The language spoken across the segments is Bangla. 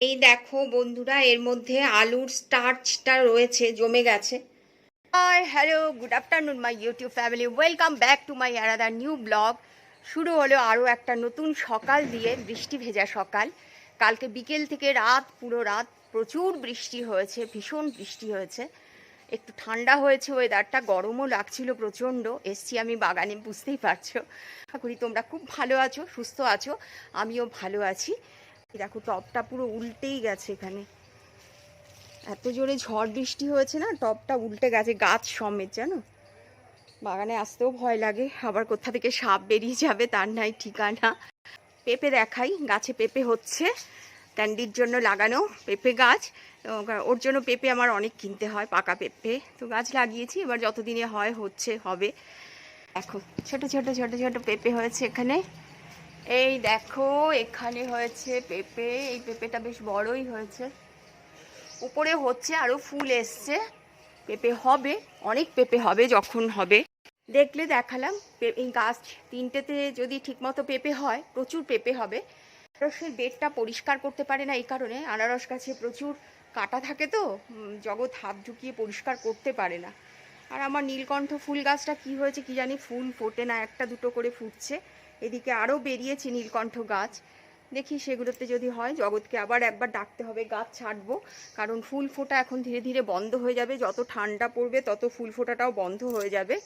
এই দেখো বন্ধুরা, এর মধ্যে আলুর স্টার্চটা রয়েছে, জমে গেছে। Hi hello, good afternoon my YouTube family, welcome back to my another new blog. শুরু হলো আরও একটা নতুন সকাল দিয়ে, বৃষ্টি ভেজা সকাল। কালকে বিকেল থেকে রাত, পুরো রাত প্রচুর বৃষ্টি হয়েছে, ভীষণ বৃষ্টি হয়েছে। একটু ঠান্ডা হয়েছে ওয়েদারটা, গরমও লাগছিল প্রচণ্ড। এসছি আমি বাগানে, বুঝতেই পারছো। আশা করি তোমরা খুব ভালো আছো, সুস্থ আছো, আমিও ভালো আছি। দেখো টবটা পুরো উল্টেই গেছে, এখানে এত জোরে ঝড় বৃষ্টি হয়েছে না, টবটা উল্টে গেছে গাছ সমেত, জানো। বাগানে আসতেও ভয় লাগে, আবার কোথা থেকে সাপ বেরিয়ে যাবে তার নাই ঠিকানা। পেঁপে দেখাই, গাছে পেঁপে হচ্ছে, ক্যান্ডির জন্য লাগানো পেঁপে গাছ। ওর জন্য পেঁপে আমার অনেক কিনতে হয়, পাকা পেঁপে। তো গাছ লাগিয়েছি, এবার যতদিনে হয় হচ্ছে হবে। দেখো ছোট ছোট ছোট ছোট পেঁপে হয়েছে এখানে। এই দেখো এখানে হয়েছে পেঁপে, এই পেঁপেটা বেশ বড়ই হয়েছে, উপরে হচ্ছে আরো ফুল এসছে। পেঁপে হবে, অনেক পেঁপে হবে যখন হবে, দেখলে দেখালাম। এই গাছ তিনটেতে যদি ঠিকমতো পেঁপে হয়, প্রচুর পেঁপে হবে। আনারসের বেডটা পরিষ্কার করতে পারে না, এই কারণে আনারস গাছে প্রচুর কাটা থাকে, তো জগৎ হাত ঢুকিয়ে পরিষ্কার করতে পারে না। আর আমার নীলকণ্ঠ ফুল গাছটা কি হয়েছে কি জানি, ফুল ফোটে না, একটা দুটো করে ফুটছে। এদিকে আরও বেরিয়েছে নীলকণ্ঠ গাছ, দেখি সেগুলোতে যদি হয় জগৎকে আবার একবার ডাকতে হবে, গাছ ছাড়বো। কারণ ফুল ফোটা এখন ধীরে ধীরে বন্ধ হয়ে যাবে, যত ঠান্ডা পড়বে তত ফুল ফোটাটাও বন্ধ হয়ে যাবে।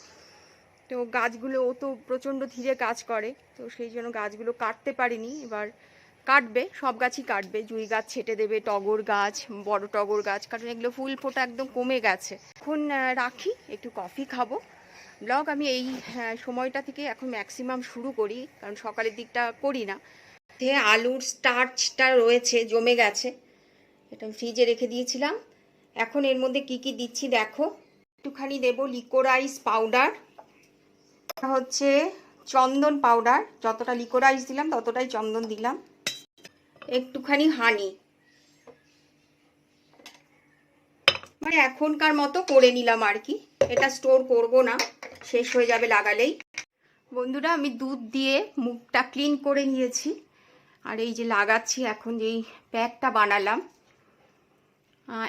তো গাছগুলো, ও তো প্রচণ্ড ধীরে কাজ করে, তো সেই জন্য গাছগুলো কাটতে পারিনি। এবার কাটবে, সব গাছই কাটবে, জুঁই গাছ ছেটে দেবে, টগর গাছ, বড় টগর গাছ, কারণ এগুলো ফুল ফোটা একদম কমে গেছে। এখন রাখি, একটু কফি খাবো। ব্লগ আমি এই সময়টা থেকে এখন ম্যাক্সিমাম শুরু করি, কারণ সকালের দিকটা করি না। আলুর স্টার্চটা রয়েছে, জমে গেছে, এটা ফ্রিজে রেখে দিয়েছিলাম। এখন এর মধ্যে কি কি দিচ্ছি দেখো। একটুখানি দেবো লিকোরাইস পাউডার, হচ্ছে চন্দন পাউডার, যতটা লিকোরাইস দিলাম ততটাই চন্দন দিলাম। একটুখানি হানি, মানে এখনকার মতো করে নিলাম আর কি, এটা স্টোর করব না, শেষ হয়ে যাবে লাগালেই। বন্ধুরা, আমি দুধ দিয়ে মুখটা ক্লিন করে নিয়েছি, আর এই যে লাগাচ্ছি এখন, যেই প্যাকটা বানালাম,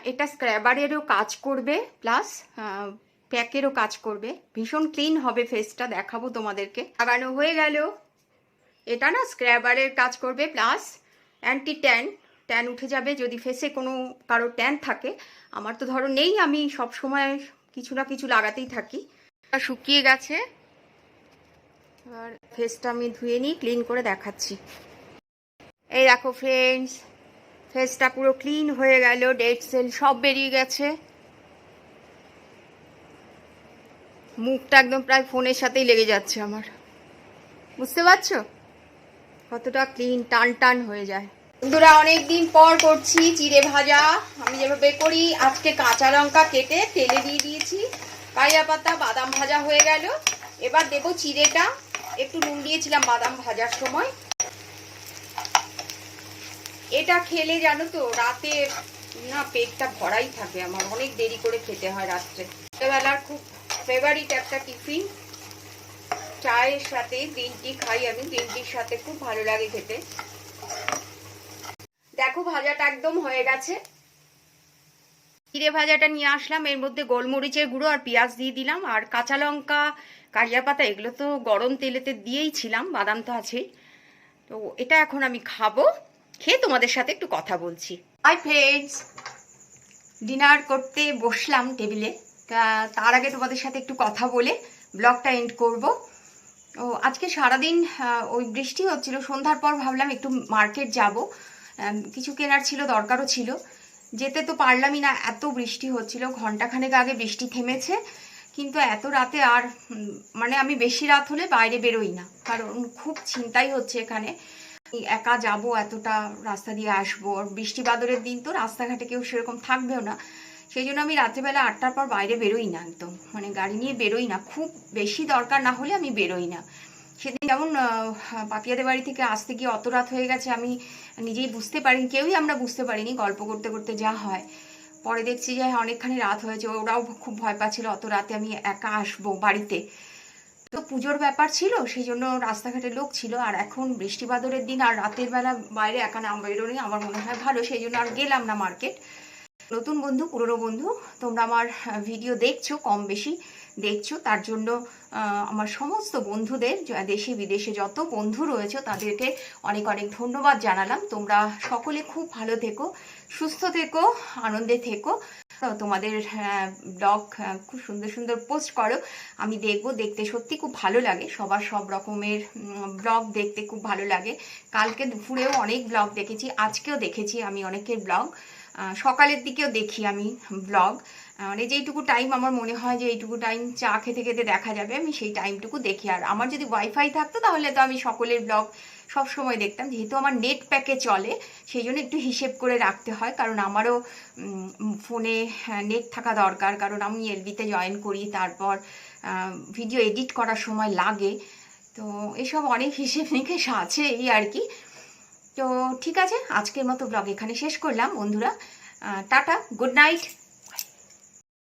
এটা স্ক্র্যাবারেরও কাজ করবে, প্লাস প্যাকেরও কাজ করবে, ভীষণ ক্লিন হবে ফেসটা, দেখাবো তোমাদেরকে। লাগানো হয়ে গেল, এটা না স্ক্র্যাবারের কাজ করবে, প্লাস অ্যান্টি ট্যান, ট্যান উঠে যাবে যদি ফেসে কোনো কারো ট্যান থাকে। আমার তো ধরো নেই, আমি সব সময় কিছু না কিছু লাগাতেই থাকি। শুকিয়ে গেছে, এবার ফেসটা আমি ধুয়ে নিই, ক্লিন করে দেখাচ্ছি। এই দেখো ফ্রেন্ডস, ফেসটা পুরো ক্লিন হয়ে গেল, ডেড সেল সব বেরিয়ে গেছে। মুখটা একদম প্রায় ফোনের সাথেই লেগে যাচ্ছে আমার, বুঝতে পারছো কতটা ক্লিন, টান টান হয়ে যায়। বন্ধুরা, অনেকদিন পর করছি চিড়ে ভাজা, আমি যেভাবে করি। আজকে কাঁচা লঙ্কা কেটে তেলে দিয়ে দিয়েছি, কারিয়া পাতা, বাদাম ভাজা হয়ে গেল। এবার দেবো চিড়েটা, একটু নুন দিয়েছিলাম বাদাম ভাজার সময়। এটা খেলে জানো তো রাতে না পেটটা ভরাই থাকে আমার, অনেক দেরি করে খেতে হয় রাত্রে। বেলার খুব ফেভারিট একটা টিফিন, চায়ের সাথে গ্রিন টি খাই আমি, গ্রিন টির সাথে খুব ভালো লাগে খেতে। দেখো ভাজাটা একদম হয়ে গেছে, জিরে ভাজাটা নিয়ে আসলাম, এর মধ্যে গোলমরিচের গুঁড়ো আর পেঁয়াজ দিয়ে দিলাম, আর কাঁচা লঙ্কা, কারিয়া পাতা, এগুলো তো গরম তেলেতে দিয়েই ছিলাম, বাদাম তো আছেই। তো এটা এখন আমি খাবো, খেয়ে তোমাদের সাথে একটু কথা বলছি। হাই ফ্রেন্ডস, ডিনার করতে বসলাম টেবিলে, তার আগে তোমাদের সাথে একটু কথা বলে ব্লগটা এন্ড করব। ও আজকে সারাদিন ওই বৃষ্টি হচ্ছিল, সন্ধ্যার পর ভাবলাম একটু মার্কেট যাব, কিছু কেনার ছিল, দরকারও ছিল। যেতে তো পারলামই না, এত বৃষ্টি হচ্ছিল। ঘন্টাখানেক আগে বৃষ্টি থেমেছে, কিন্তু এত রাতে আর মানে আমি বেশি রাত হলে বাইরে বেরোই না, কারণ খুব চিন্তাই হচ্ছে এখানে, একা যাব, এতটা রাস্তা দিয়ে আসবো, আর বৃষ্টি বাদলের দিন তো রাস্তাঘাটে কেউ সেরকম থাকবেও না। সেই জন্য আমি রাত্রেবেলা 8টার পর বাইরে বেরোই না, একদম মানে গাড়ি নিয়ে বেরোই না, খুব বেশি দরকার না হলে আমি বেরোই না। সেদিন যেমন পাপিয়াদের বাড়ি থেকে আসতে গিয়ে অত রাত হয়ে গেছে, আমি নিজেই বুঝতে পারিনি, কেউই আমরা বুঝতে পারিনি, গল্প করতে করতে যা হয়। পরে দেখছি যে অনেকখানি রাত হয়েছে, ওরাও খুব ভয় পাচ্ছিল অত রাতে আমি একা আসবো বাড়িতে। তো পুজোর ব্যাপার ছিল, সেই জন্য রাস্তাঘাটে লোক ছিল। আর এখন বৃষ্টি বাদলের দিন, আর রাতের বেলা বাইরে একা না বেরোনি আমার মনে হয় ভালো, সেই জন্য আর গেলাম না মার্কেট। নতুন বন্ধু, পুরনো বন্ধু, তোমরা আমার ভিডিও দেখছো, কম বেশি দেখছো, তার জন্য আমার সমস্ত বন্ধুদের, দেশে বিদেশে যত বন্ধু রয়েছে তাদেরকে অনেক অনেক ধন্যবাদ জানালাম। তোমরা সকলে খুব ভালো থেকো, সুস্থ থেকো, আনন্দে থেকো। তোমাদের ব্লগ খুব সুন্দর সুন্দর পোস্ট করো, আমি দেখবো, দেখতে সত্যি খুব ভালো লাগে। সবার সব রকমের ব্লগ দেখতে খুব ভালো লাগে। কালকে দুপুরেও অনেক ব্লগ দেখেছি, আজকেও দেখেছি আমি অনেকের ব্লগ, সকালের দিকেও দেখি আমি ব্লগ। মানে যেইটুকু টাইম আমার মনে হয় যে এইটুকু টাইম চা খেতে খেতে দেখা যাবে, আমি সেই টাইমটুকু দেখি। আর আমার যদি ওয়াইফাই থাকতো তাহলে তো আমি সকলের ব্লগ সব সময় দেখতাম। যেহেতু আমার নেট প্যাকে চলে, সেই জন্য একটু হিসেব করে রাখতে হয়, কারণ আমারও ফোনে নেট থাকা দরকার, কারণ আমি এলবিতে জয়েন করি, তারপর ভিডিও এডিট করার সময় লাগে। তো এসব অনেক হিসেব নিকেশ আছে, এই আর কি। তো ঠিক আছে, আজকের মতো ব্লগ এখানে শেষ করলাম বন্ধুরা। Tata, good night.